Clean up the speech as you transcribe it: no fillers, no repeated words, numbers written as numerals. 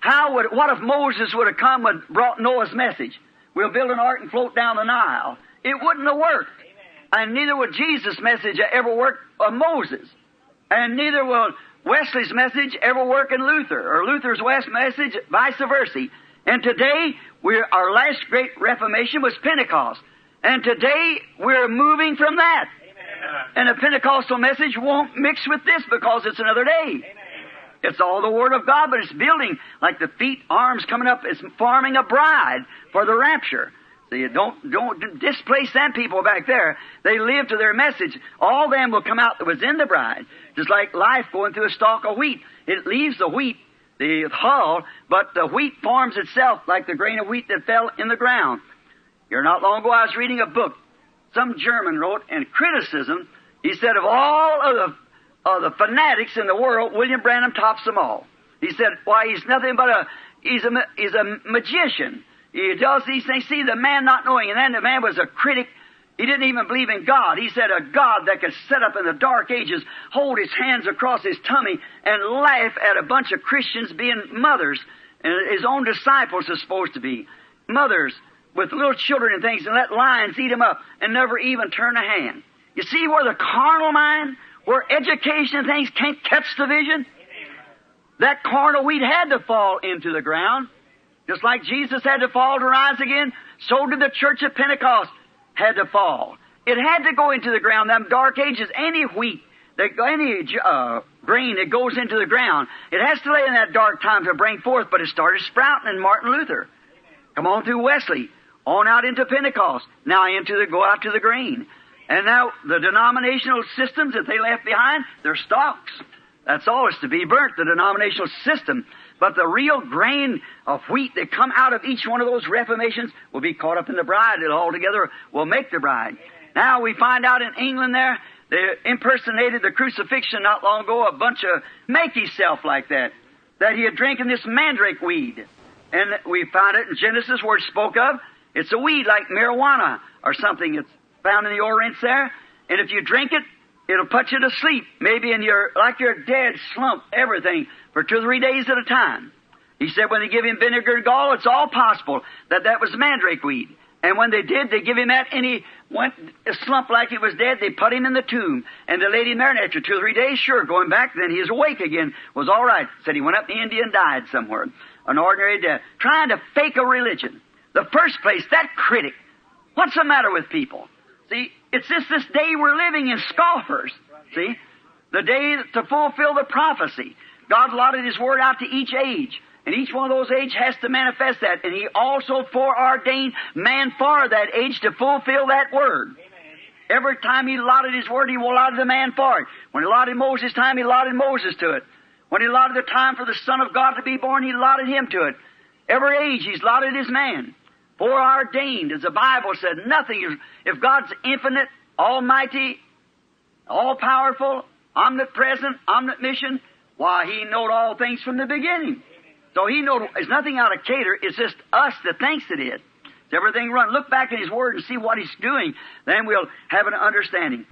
What if Moses would have come and brought Noah's message? We'll build an ark and float down the Nile. It wouldn't have worked. And neither would Jesus' message ever work of Moses. And neither will Wesley's message ever work in Luther, or Luther's message, vice versa. And today, our last great Reformation was Pentecost. And today, we're moving from that. Amen. And the Pentecostal message won't mix with this because it's another day. Amen. It's all the Word of God, but it's building like the feet, arms coming up. It's forming a bride for the rapture. So you don't displace them people back there. They live to their message. All them will come out that was in the bride. Just like life going through a stalk of wheat. It leaves the wheat, the hull, but the wheat forms itself like the grain of wheat that fell in the ground. Here not long ago I was reading a book some German wrote in criticism. He said of all of the fanatics in the world, William Branham tops them all. He said, why, he's nothing but he's a magician. He does these things. See, the man not knowing, and then the man was a critic. He didn't even believe in God. He said a God that could sit up in the dark ages, hold his hands across his tummy, and laugh at a bunch of Christians being mothers, and his own disciples are supposed to be mothers with little children and things, and let lions eat them up, and never even turn a hand. You see where the carnal mind, where education and things can't catch the vision? That carnal wheat had to fall into the ground. Just like Jesus had to fall to rise again, so did the church of Pentecost had to fall. It had to go into the ground. Them dark ages, any wheat, any grain that goes into the ground, it has to lay in that dark time to bring forth, but it started sprouting in Martin Luther. Come on through Wesley, on out into Pentecost, now go out to the grain. And now the denominational systems that they left behind, they're stalks. That's all is to be burnt, the denominational system. But the real grain of wheat that come out of each one of those reformations will be caught up in the bride. It all together will make the bride. Now we find out in England there, they impersonated the crucifixion not long ago, a bunch of makey-self like that he had drinking this mandrake weed. And we found it in Genesis where it spoke of. It's a weed like marijuana or something. It's found in the Orients there. And if you drink it, it'll put you to sleep, maybe like you're dead, slump, everything, for 2 or 3 days at a time. He said when they give him vinegar and gall, it's all possible that was mandrake weed. And when they did, they give him that, and he went a slump like he was dead. They put him in the tomb, and they laid him there, and after 2 or 3 days, sure, going back, then he was awake again, was all right. Said he went up to India and died somewhere, an ordinary death, trying to fake a religion. The first place, that critic, what's the matter with people? See, it's just this day we're living in, scoffers. See? The day to fulfill the prophecy. God allotted His Word out to each age. And each one of those ages has to manifest that. And He also foreordained man for that age to fulfill that Word. Amen. Every time He allotted His Word, He allotted the man for it. When He allotted Moses' time, He allotted Moses to it. When He allotted the time for the Son of God to be born, He allotted Him to it. Every age He's allotted His man. Foreordained, as the Bible said, nothing is, if God's infinite, almighty, all-powerful, omnipresent, omniscient, why, He knowed all things from the beginning. So He knowed, there's nothing out of cater, it's just us that thinks it is. It's everything run. Look back in His Word and see what He's doing, then we'll have an understanding.